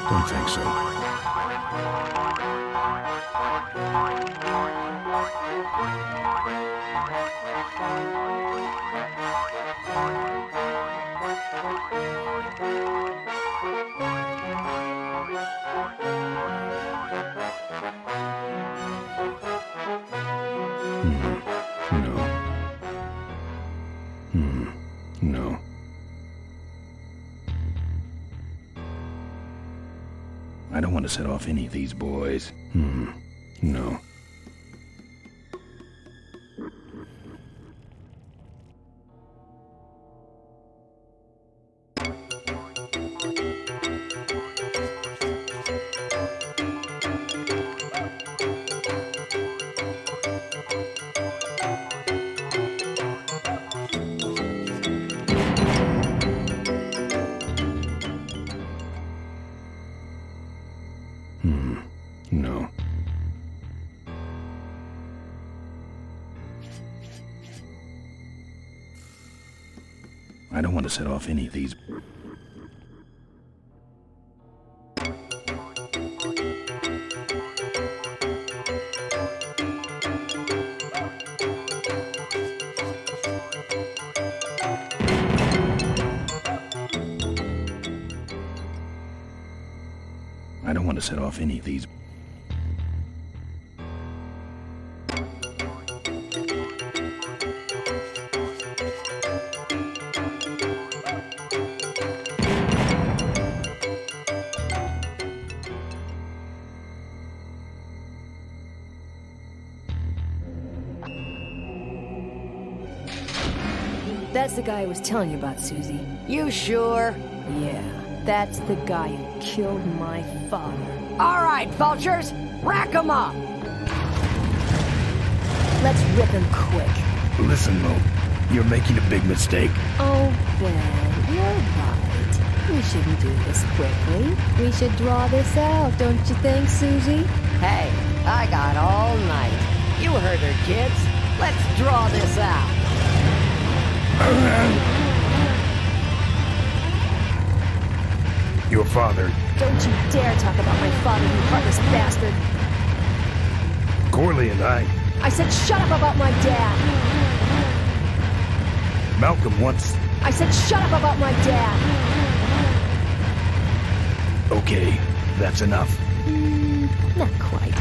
Don't think so. No. I don't want to set off any of these boys. No. No. I don't want to set off any of these. I don't want to set off any of these. That's the guy I was telling you about, Susie. You sure? Yeah, that's the guy who killed my father. All right, vultures, rack 'em up! Let's rip him quick. Listen, Mo, you're making a big mistake. Oh, Ben, you're right. We shouldn't do this quickly. We should draw this out, don't you think, Susie? Hey, I got all night. You heard her, kids. Let's draw this out. Your father, Don't you dare talk about my father, you heartless bastard. Corley, and I said shut up about my dad. Malcolm once. I said shut up about my dad. Okay, that's enough. Not quite.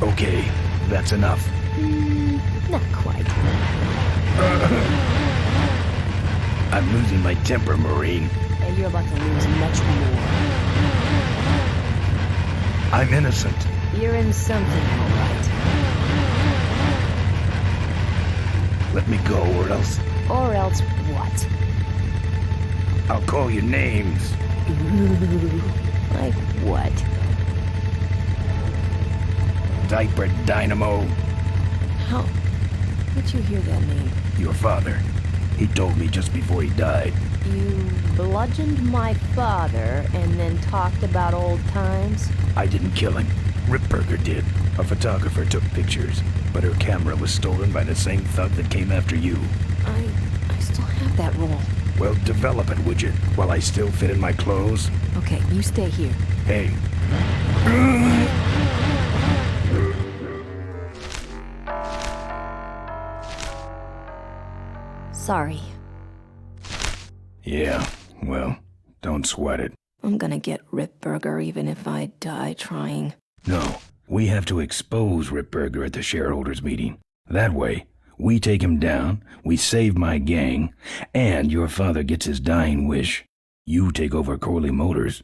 Okay, that's enough. Not quite. I'm losing my temper, Marine. And you're about to lose much more. I'm innocent. You're in something, all right. Let me go, or else Or else what? I'll call you names. Ooh, like what? Diaper Dynamo. How did you hear that name? Your father. He told me just before he died. You bludgeoned my father and then talked about old times? I didn't kill him. Ripburger did. A photographer took pictures, but her camera was stolen by the same thug that came after you. I still have that roll. Well, develop it, would you? While I still fit in my clothes? Okay, you stay here. Hey. Sorry. Yeah, well, don't sweat it. I'm gonna get Ripburger even if I die trying. No, we have to expose Ripburger at the shareholders meeting. That way, we take him down, we save my gang, and your father gets his dying wish. You take over Corley Motors.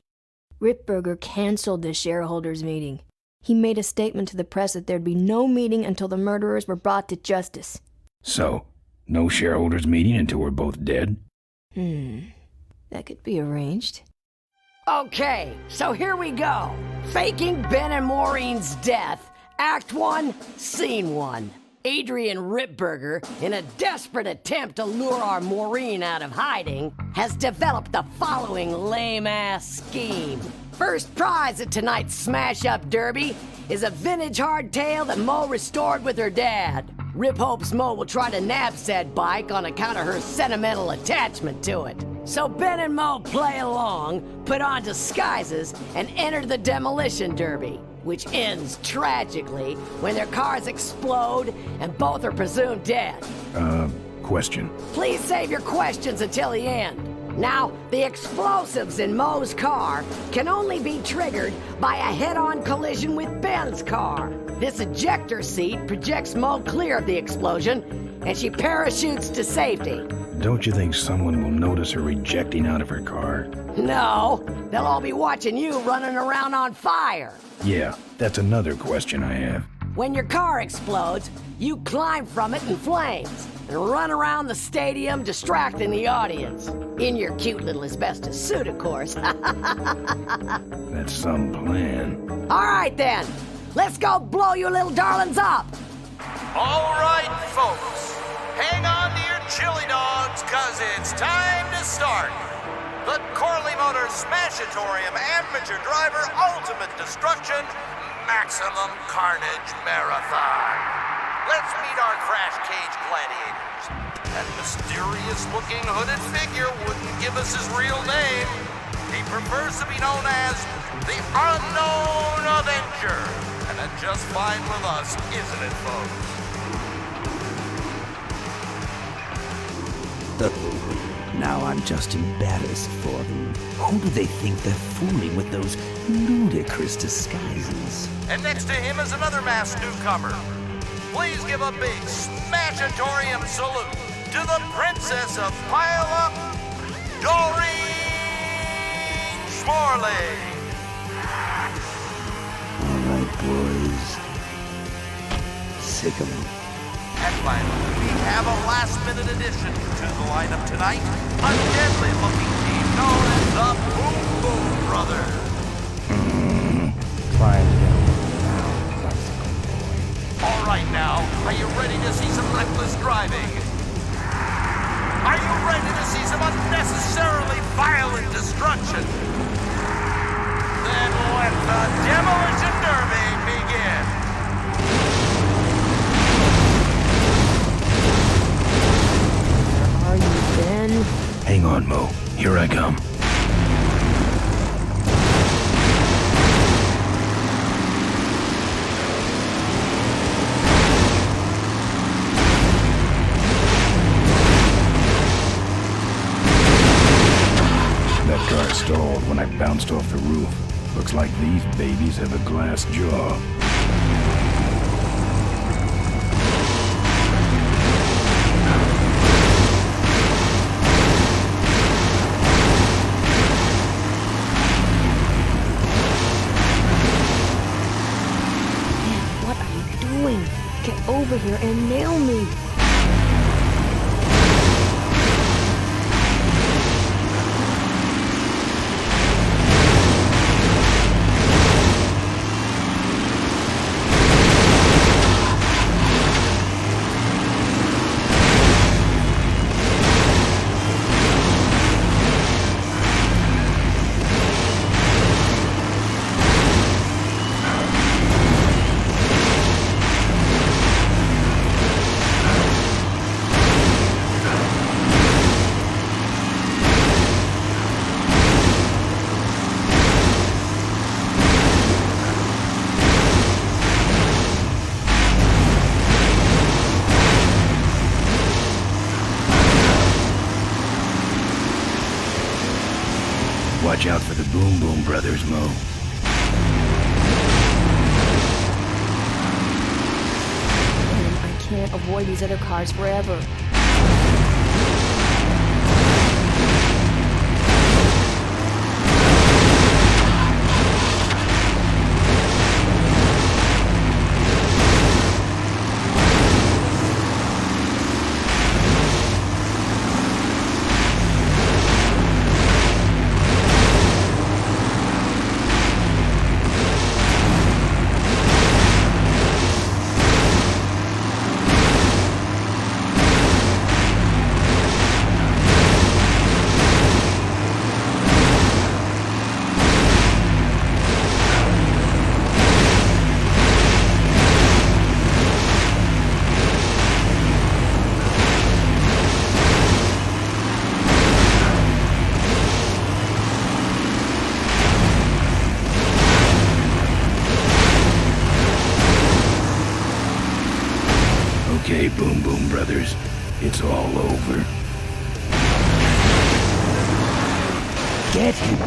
Ripburger canceled the shareholders meeting. He made a statement to the press that there'd be no meeting until the murderers were brought to justice. So, no shareholders meeting until we're both dead? That could be arranged. Okay, so here we go. Faking Ben and Maureen's death. Act 1, Scene 1. Adrian Ripburger, in a desperate attempt to lure our Maureen out of hiding, has developed the following lame-ass scheme. First prize at tonight's smash-up derby is a vintage hardtail that Mo restored with her dad. Rip hopes Mo will try to nab said bike on account of her sentimental attachment to it. So Ben and Mo play along, put on disguises, and enter the demolition derby, which ends tragically when their cars explode and both are presumed dead. Question. Please save your questions until the end. Now, the explosives in Mo's car can only be triggered by a head-on collision with Ben's car. This ejector seat projects Mo clear of the explosion, and she parachutes to safety. Don't you think someone will notice her ejecting out of her car? No, they'll all be watching you running around on fire. Yeah, that's another question I have. When your car explodes, you climb from it in flames and run around the stadium distracting the audience. In your cute little asbestos suit, of course. That's some plan. All right then, let's go blow you little darlings up. All right, folks, hang on to your chili dogs, cause it's time to start. The Corley Motors Smashatorium Amateur Driver Ultimate Destruction Maximum Carnage Marathon. Let's meet our crash cage gladiators. That mysterious-looking hooded figure wouldn't give us his real name. He prefers to be known as the Unknown Avenger. And that's just fine with us, isn't it, folks? Now I'm just embarrassed for them. Who do they think they're fooling with those ludicrous disguises? And next to him is another masked newcomer. Please give a big Smashatorium salute to the Princess of Pile-Up, Doreen Schmorley. All right, boys. Sick 'em. And finally, we have a last-minute addition to the lineup tonight. A deadly-looking team known as the Boom Boom Brothers. Trying to get now, bicycle boy. All right now, are you ready to see some reckless driving? Are you ready to see some unnecessarily violent destruction? Then let the Demolition Derby begin. Where are you, Ben? Hang on, Mo. Here I come. That car stalled when I bounced off the roof. Looks like these babies have a glass jaw. What are you doing? Get over here and nail me. Watch out for the Boom Boom Brothers, Mo. Ben, I can't avoid these other cars forever. Boom Boom Brothers. It's all over. Get him!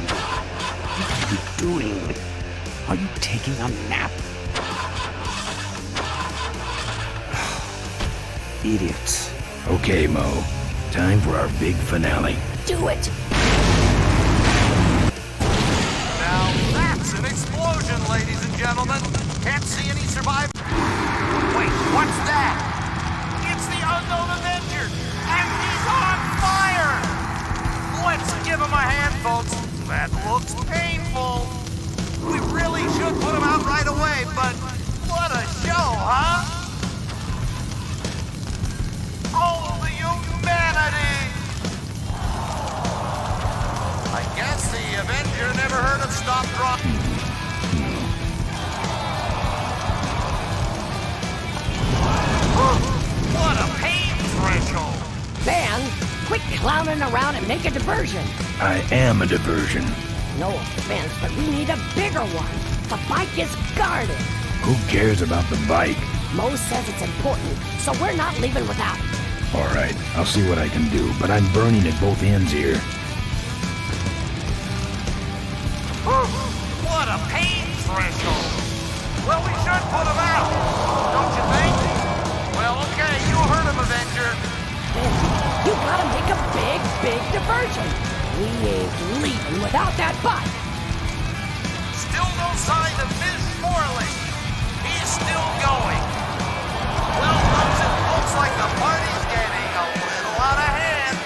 What are you doing? Are you taking a nap? Idiots. Okay, Mo. Time for our big finale. Do it! Now that's an explosion, ladies and gentlemen. Can't see any survivors. Wait, what's that? It's the unknown Avenger, and he's on fire! Let's give him a hand, folks. That looks painful. We really should put him out right away, but what a show, huh? Oh, the humanity! I guess the Avenger never heard of stop drop. What a pain threshold! Van, quit clowning around and make a diversion. I am a diversion. No offense, but we need a bigger one. The bike is guarded. Who cares about the bike? Mo says it's important, so we're not leaving without it. All right, I'll see what I can do, but I'm burning at both ends here. What a pain threshold! Well, we should put him out, don't you think? Well, okay, you heard him, Avenger. You gotta make a big diversion. We ain't leaving without that bike. Still no sign of Ms. Morley. He's still going. Well, folks, it looks like the party's getting a little out of hand.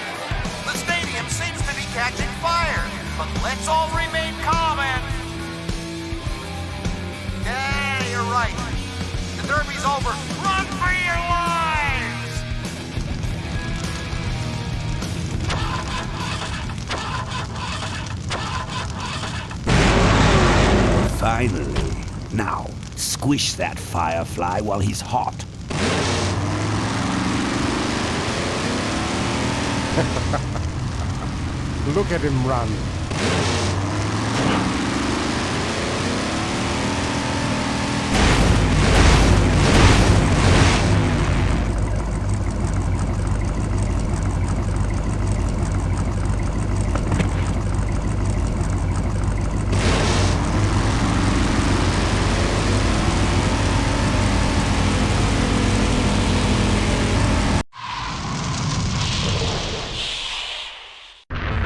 The stadium seems to be catching fire, but let's all remain calm and... Yeah, you're right. The derby's over. Run for your lives! Finally. Now, squish that firefly while he's hot. Look at him run.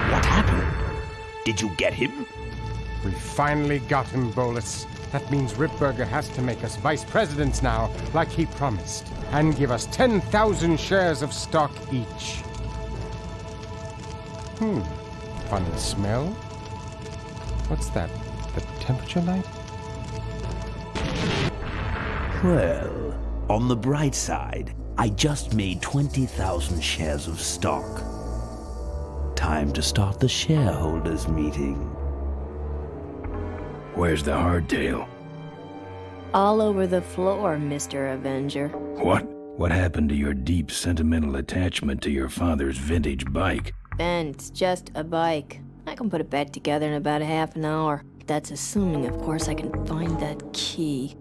What happened? Did you get him? We finally got him, Bolus. That means Ripburger has to make us vice presidents now, like he promised, and give us 10,000 shares of stock each. Funny smell. What's that? The temperature light? Well, on the bright side, I just made 20,000 shares of stock. Time to start the shareholders meeting. Where's the hardtail? All over the floor, Mr. Avenger. What? What happened to your deep sentimental attachment to your father's vintage bike? Ben, it's just a bike. I can put it back together in about a half an hour. That's assuming, of course, I can find that key.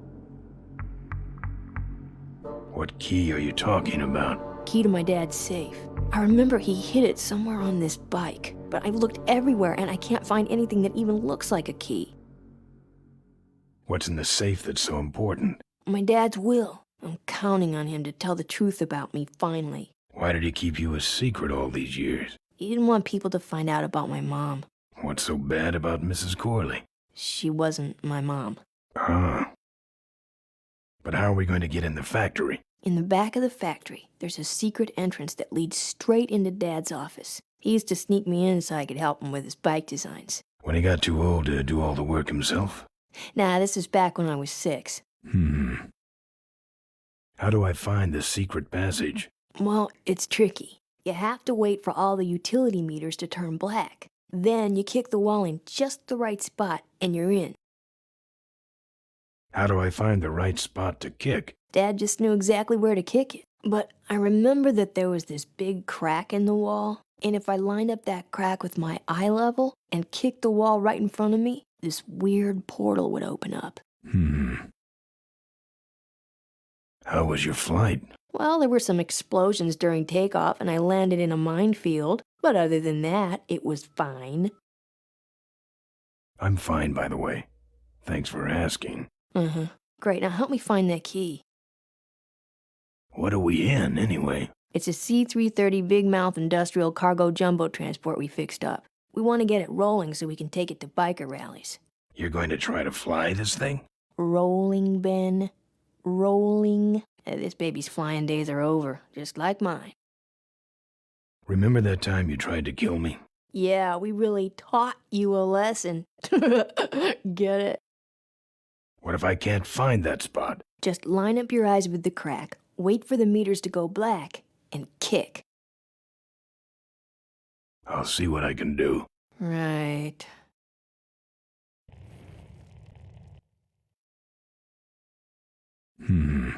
What key are you talking about? Key to my dad's safe. I remember he hid it somewhere on this bike, but I've looked everywhere and I can't find anything that even looks like a key. What's in the safe that's so important? My dad's will. I'm counting on him to tell the truth about me finally. Why did he keep you a secret all these years? He didn't want people to find out about my mom. What's so bad about Mrs. Corley? She wasn't my mom. Ah. But how are we going to get in the factory? In the back of the factory, there's a secret entrance that leads straight into Dad's office. He used to sneak me in so I could help him with his bike designs. When he got too old to do all the work himself? Nah, this was back when I was 6. How do I find the secret passage? Well, it's tricky. You have to wait for all the utility meters to turn black. Then you kick the wall in just the right spot, and you're in. How do I find the right spot to kick? Dad just knew exactly where to kick it. But I remember that there was this big crack in the wall, and if I lined up that crack with my eye level and kicked the wall right in front of me, this weird portal would open up. How was your flight? Well, there were some explosions during takeoff, and I landed in a minefield. But other than that, it was fine. I'm fine, by the way. Thanks for asking. Great, now help me find that key. What are we in, anyway? It's a C-330 Big Mouth industrial cargo jumbo transport we fixed up. We want to get it rolling so we can take it to biker rallies. You're going to try to fly this thing? Rolling, Ben. Rolling. This baby's flying days are over, just like mine. Remember that time you tried to kill me? Yeah, we really taught you a lesson. Get it? What if I can't find that spot? Just line up your eyes with the crack, wait for the meters to go black, and kick. I'll see what I can do. Right. Hmm.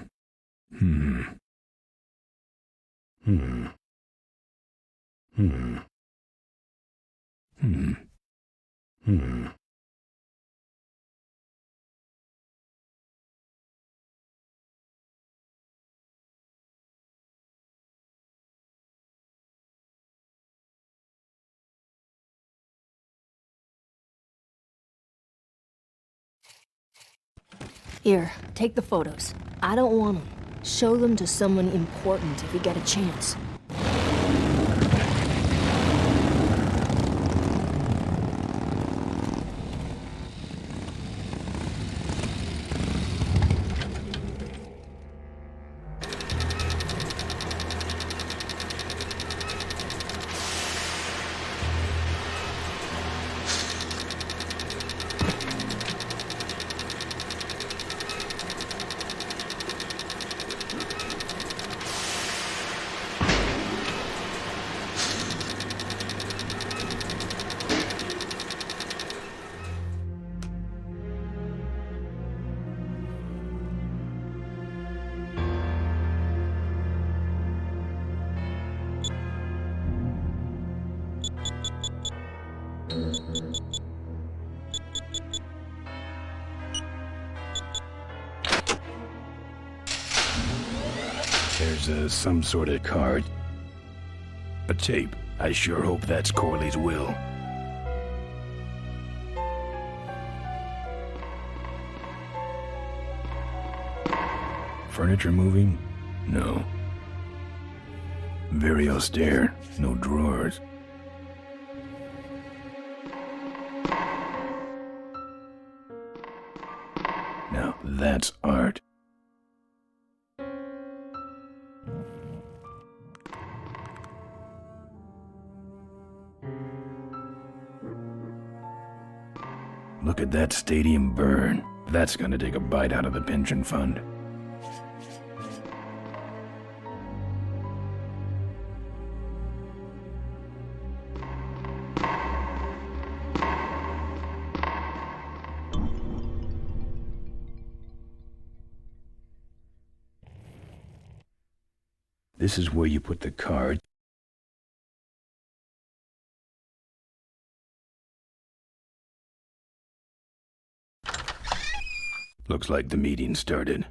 Here, take the photos. I don't want them. Show them to someone important if you get a chance. There's some sort of card. A tape. I sure hope that's Corley's will. Furniture moving? No. Very austere. No drawers. Now that's art. Look at that stadium burn. That's gonna take a bite out of the pension fund. This is where you put the card. Looks like the meeting started.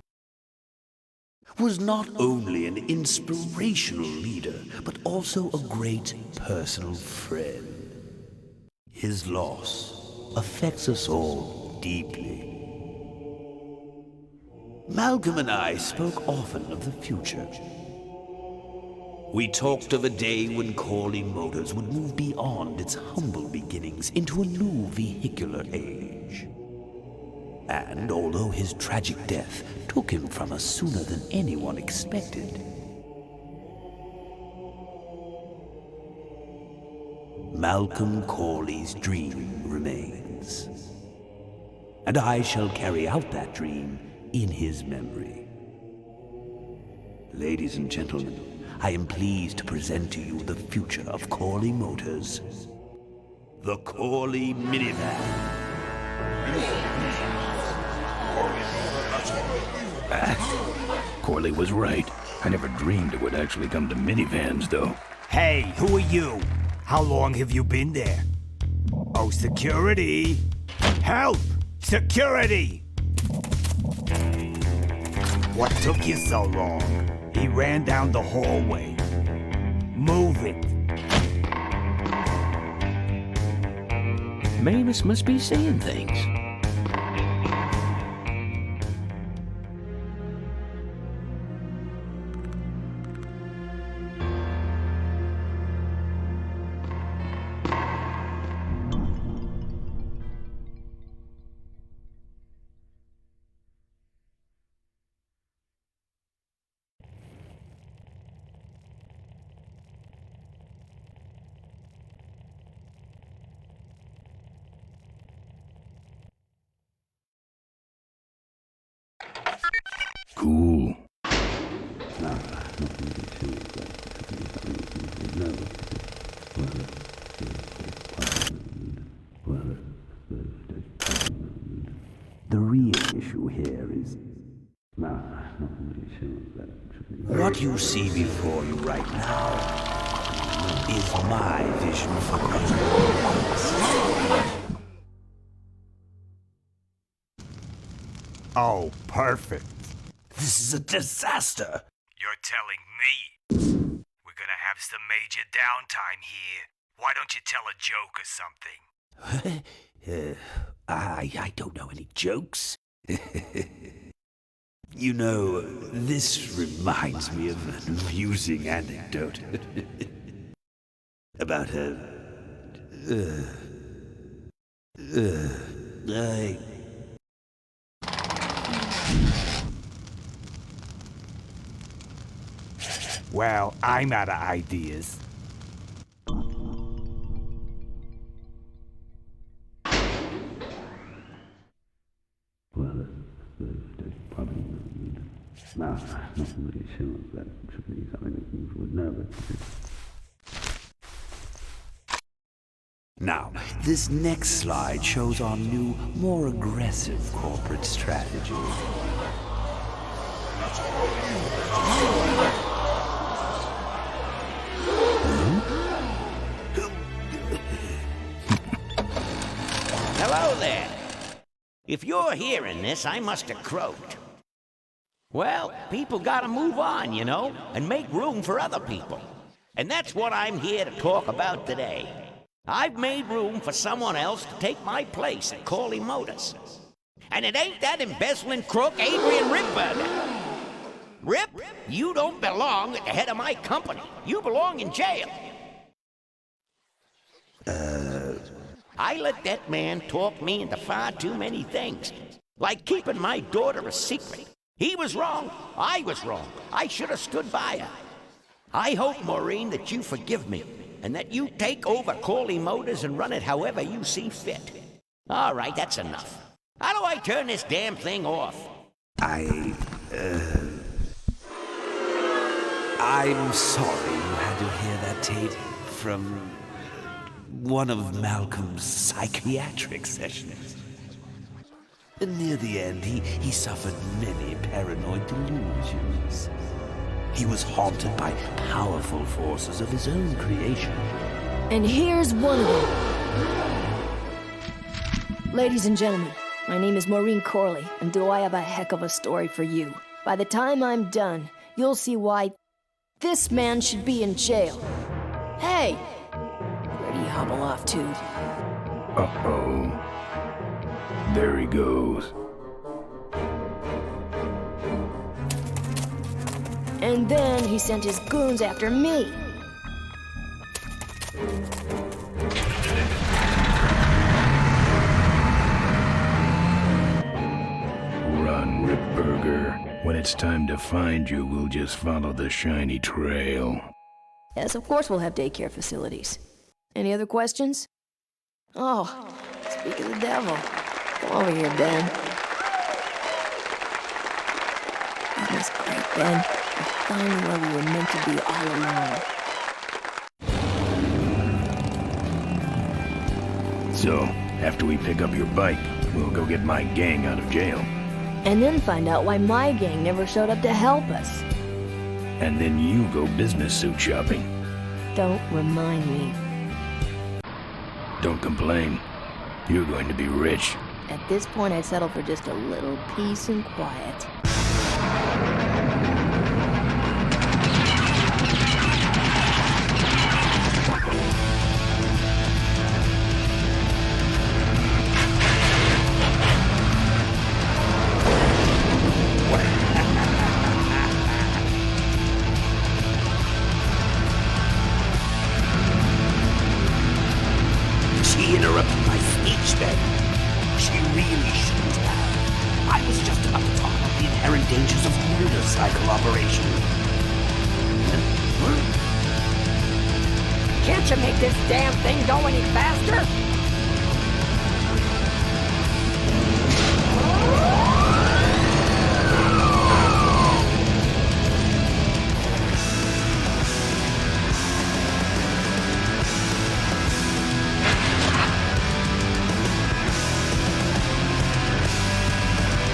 Was not only an inspirational leader, but also a great personal friend. His loss affects us all deeply. Malcolm and I spoke often of the future. We talked of a day when Corley Motors would move beyond its humble beginnings into a new vehicular age. And although his tragic death took him from us sooner than anyone expected, Malcolm Corley's dream remains. And I shall carry out that dream in his memory. Ladies and gentlemen, I am pleased to present to you the future of Corley Motors. The Corley Minivan. Corley was right. I never dreamed it would actually come to minivans, though. Hey, who are you? How long have you been there? Oh, security! Help! Security! What took you so long? He ran down the hallway. Move it. Mavis must be seeing things. Cool. The real issue here is... What you see before you right now is my vision for greatness. Oh, perfect. This is a disaster. You're telling me we're gonna have some major downtime here. Why don't you tell a joke or something? I don't know any jokes. You know, this reminds me of an amusing anecdote about Well, I'm out of ideas. Now, this next slide shows our new, more aggressive corporate strategy. Hello there. If you're hearing this, I must have croaked. Well, people gotta move on, you know, and make room for other people. And that's what I'm here to talk about today. I've made room for someone else to take my place at Corley Motors. And it ain't that embezzling crook Adrian Ripburger. Rip, you don't belong at the head of my company. You belong in jail. I let that man talk me into far too many things. Like keeping my daughter a secret. He was wrong. I was wrong. I should have stood by her. I hope, Maureen, that you forgive me. And that you take over Corley Motors and run it however you see fit. All right, that's enough. How do I turn this damn thing off? I'm sorry you had to hear that tape from one of Malcolm's psychiatric sessions. Near the end, he suffered many paranoid delusions. He was haunted by powerful forces of his own creation. And here's one of them. Ladies and gentlemen, my name is Maureen Corley, and do I have a heck of a story for you. By the time I'm done, you'll see why this man should be in jail. Hey! Where do you hobble off to? Uh-oh. There he goes. And then he sent his goons after me. Run, Ripburger. When it's time to find you, we'll just follow the shiny trail. Yes, of course we'll have daycare facilities. Any other questions? Oh, speak of the devil. Come over here, Ben. That was great, Ben. We're finally where we were meant to be all along. So, after we pick up your bike, we'll go get my gang out of jail. And then find out why my gang never showed up to help us. And then you go business suit shopping. Don't remind me. Don't complain. You're going to be rich. At this point, I'd settle for just a little peace and quiet. interrupted my speech, Ben. She really shouldn't have. I was just about to talk about the inherent dangers of murder cycle operation. Can't you make this damn thing go any faster?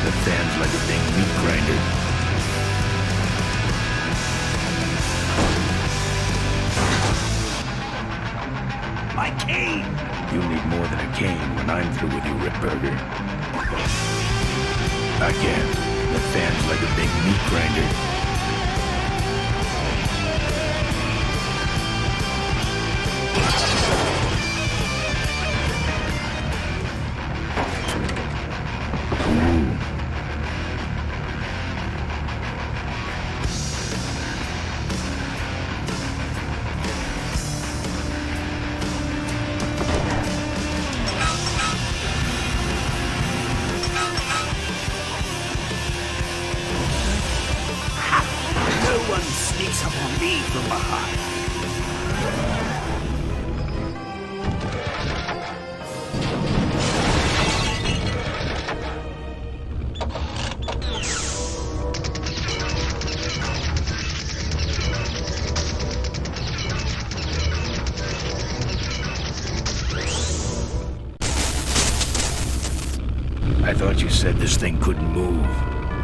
The fan's like a big meat grinder. My cane! You'll need more than a cane when I'm through with you, Ripburger. Again, the fan's like a big meat grinder. No one sneaks up on me from behind. I thought you said this thing couldn't move.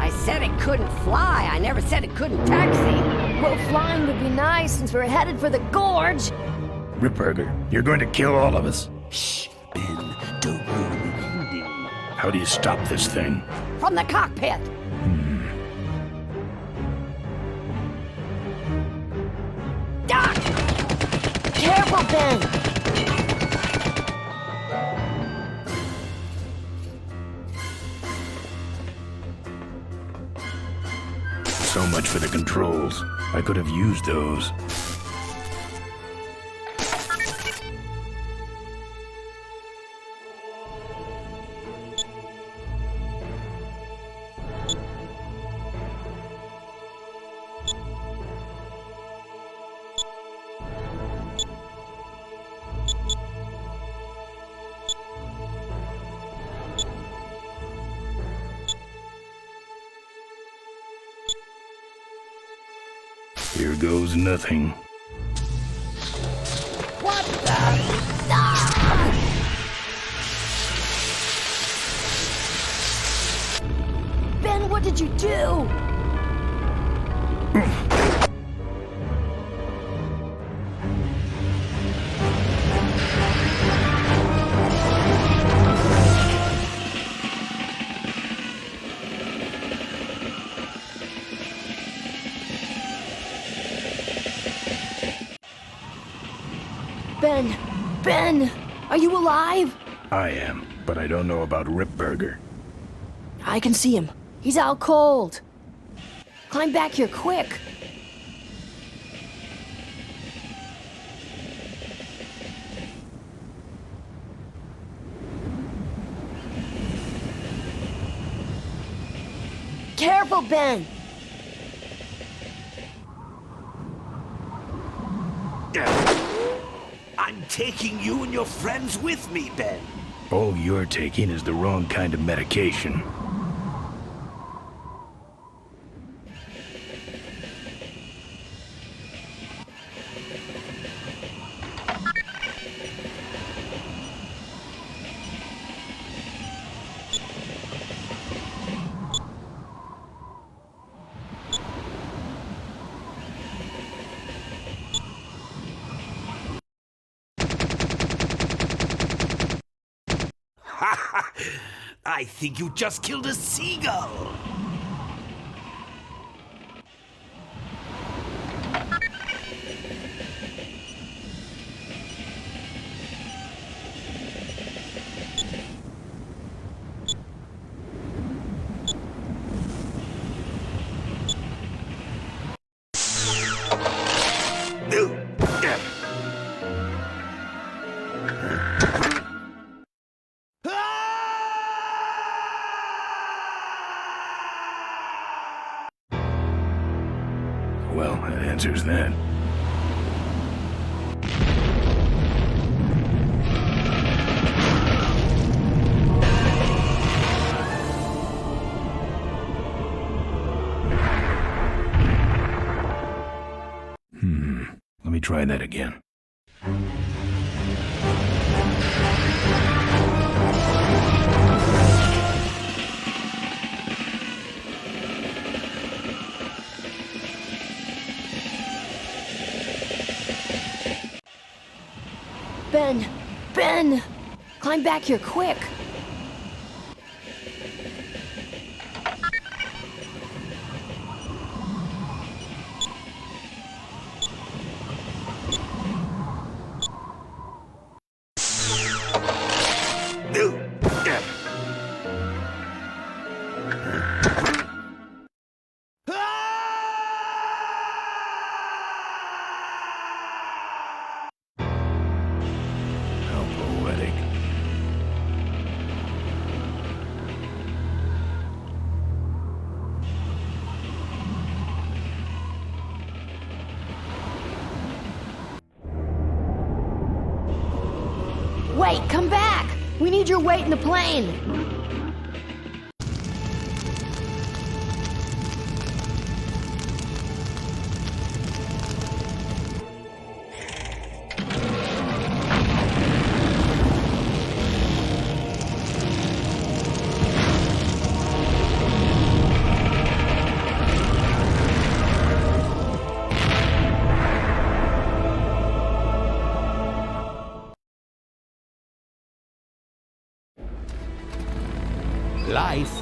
I said it couldn't fly. I never said it couldn't taxi. Well, flying would be nice since we're headed for the gorge. Ripburger, you're going to kill all of us. Shh, Ben, don't ruin the ending. How do you stop this thing? From the cockpit. Doc! Careful, Ben! So much for the controls. I could have used those. Here goes nothing. What the? Ben, what did you do? Ben! Ben! Are you alive? I am, but I don't know about Ripburger. I can see him. He's out cold. Climb back here, quick. Careful, Ben! I'm taking you and your friends with me, Ben. All you're taking is the wrong kind of medication. I think you just killed a seagull. answers that. Let me try that again. Ben! Ben! Climb back here, quick! How poetic. Wait, come back! We need your weight in the plane! Life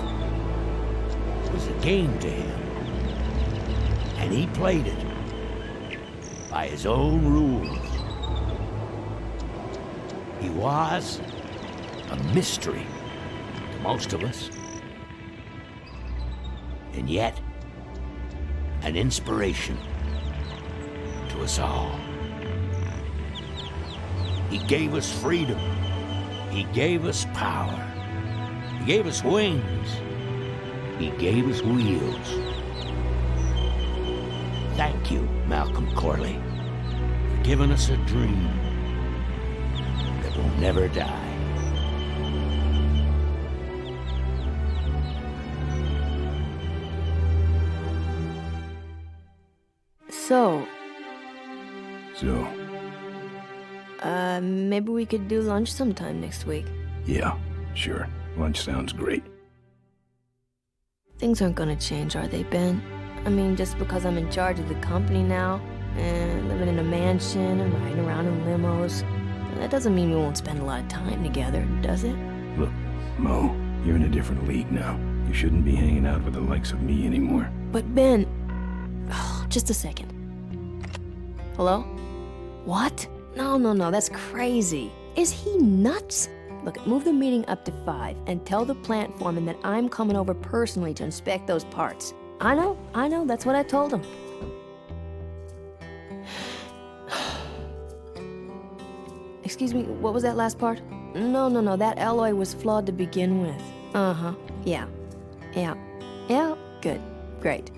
was a game to him, and he played it by his own rules. He was a mystery to most of us, and yet an inspiration to us all. He gave us freedom. He gave us power. He gave us wings. He gave us wheels. Thank you, Malcolm Corley, for giving us a dream that will never die. So, maybe we could do lunch sometime next week. Yeah, sure. Lunch sounds great. Things aren't gonna change, are they, Ben? I mean, just because I'm in charge of the company now, and living in a mansion and riding around in limos, that doesn't mean we won't spend a lot of time together, does it? Look, Mo, you're in a different league now. You shouldn't be hanging out with the likes of me anymore. But Ben... Oh, just a second. Hello? What? No, that's crazy. Is he nuts? Look, move the meeting up to 5 and tell the plant foreman that I'm coming over personally to inspect those parts. I know, that's what I told him. Excuse me, what was that last part? No, that alloy was flawed to begin with. Uh-huh, yeah, good, great.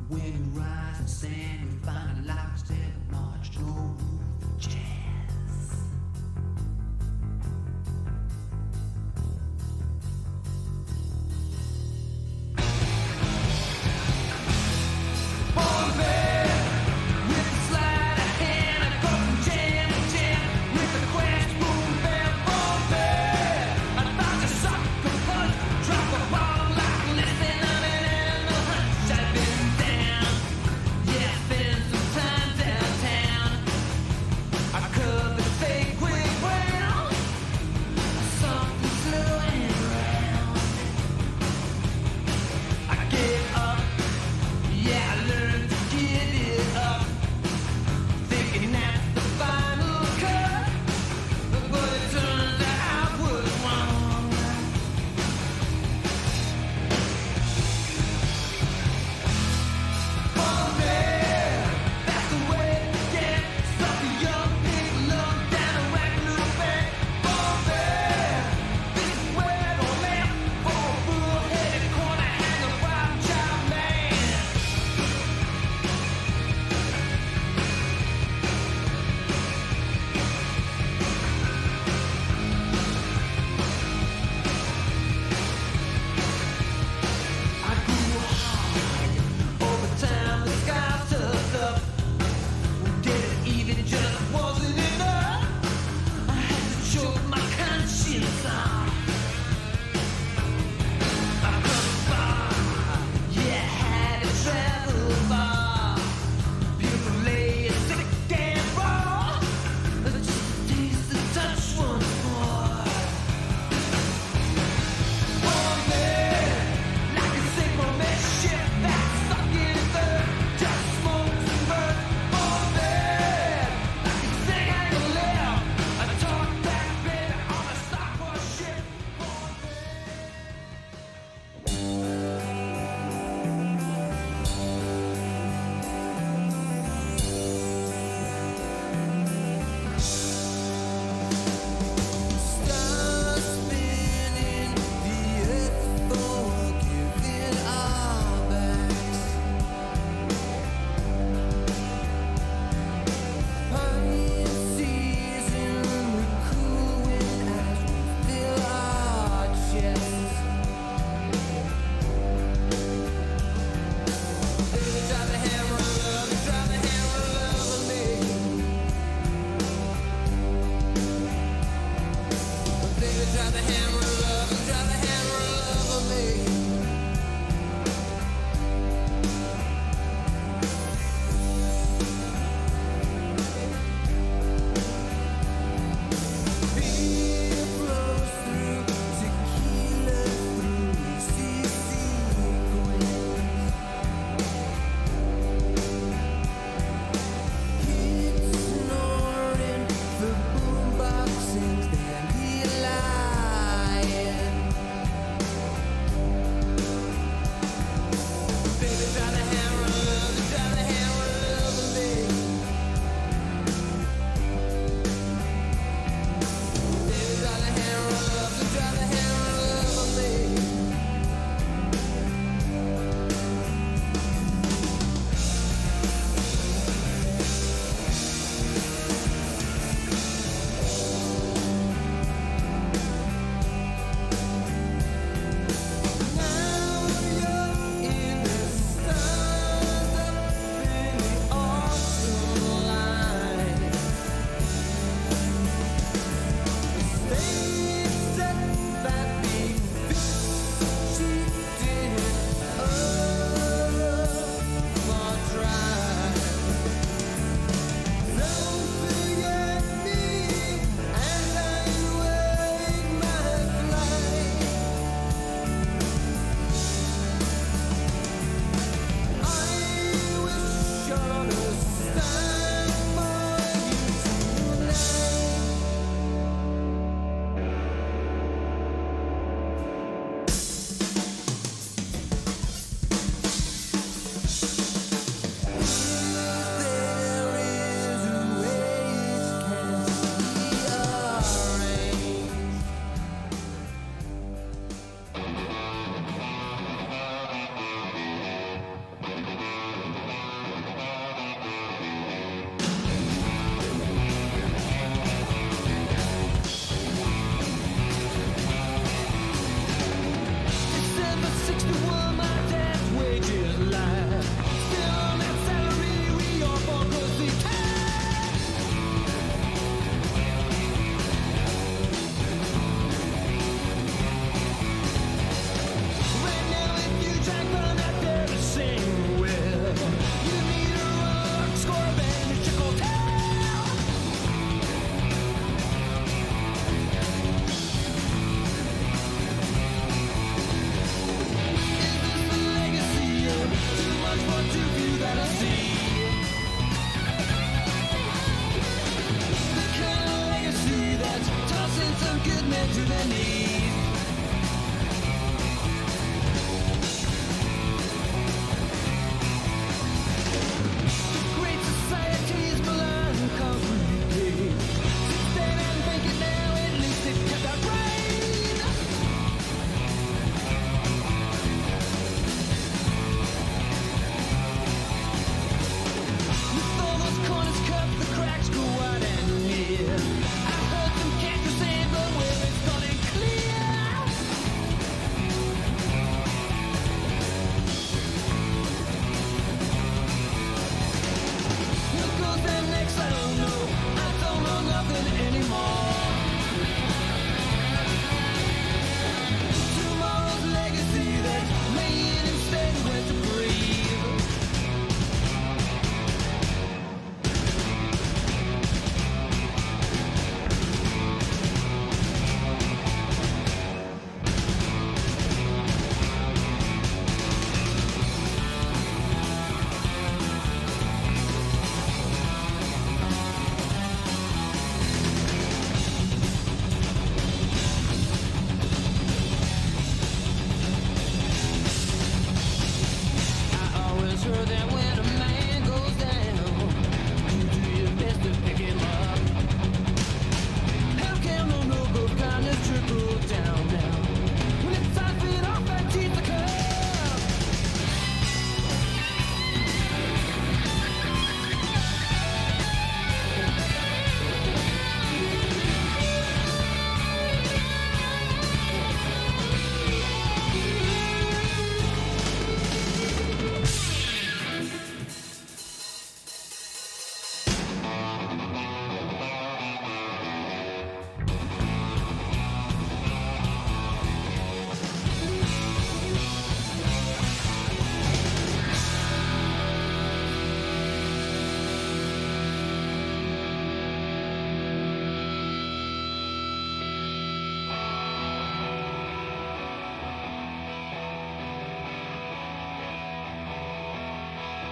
When you rise and stand, you find a lockstep march, no room for jazz. I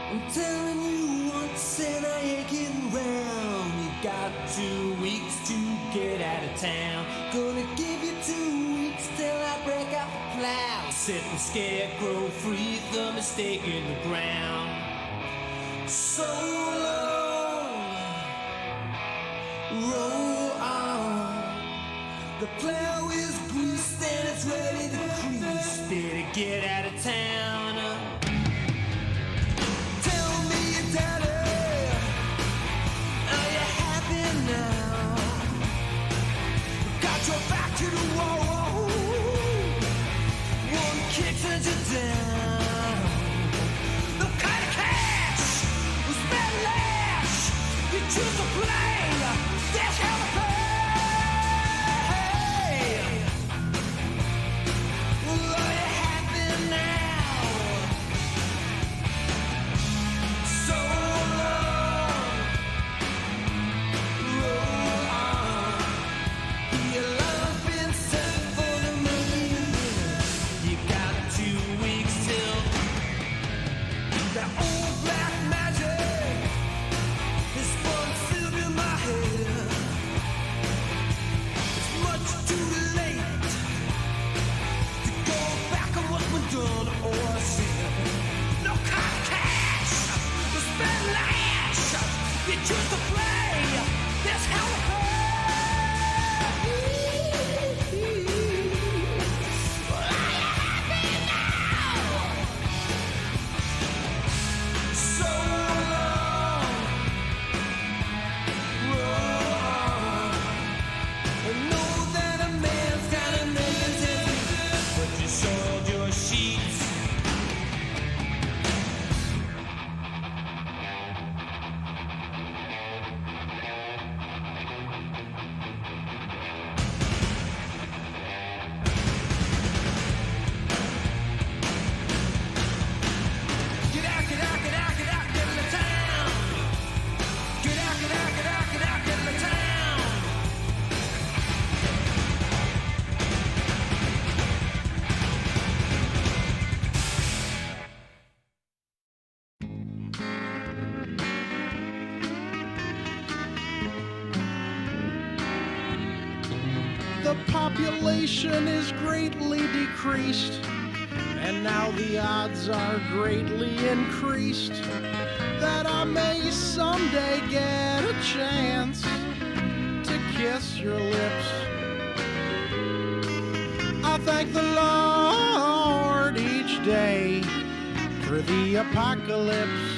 I'm telling you once and I ain't getting round. You got 2 weeks to get out of town. Gonna give you 2 weeks till I break out the plow. Set the scarecrow free, the mistake in the ground. So long, roll on. The plow is greased and it's ready to crease. Better get out of town. Tell me, daddy, are you happy now? Got your back to the wall. One kick sends you down. No kind of cash, spend less. You choose to play. That's how to play. Well, are you happy now? So long, roll on. The alarm's been set for the morning. You got 2 weeks till that old black magic is spun still in my head. It's much too late to go back on what's been done or said. No kind of cash, to spend lash. You choose to play. That's how it goes. So long, roll on. I know that a man's gotta make a difference, but you soiled your sheets. Get out, get out, get out, get out, get in the town. Get out, get out, get out, get out, get in the town. The population is greatly decreased, and now the odds are greatly increased that I may someday get a chance to kiss your lips. I thank the Lord each day for the apocalypse.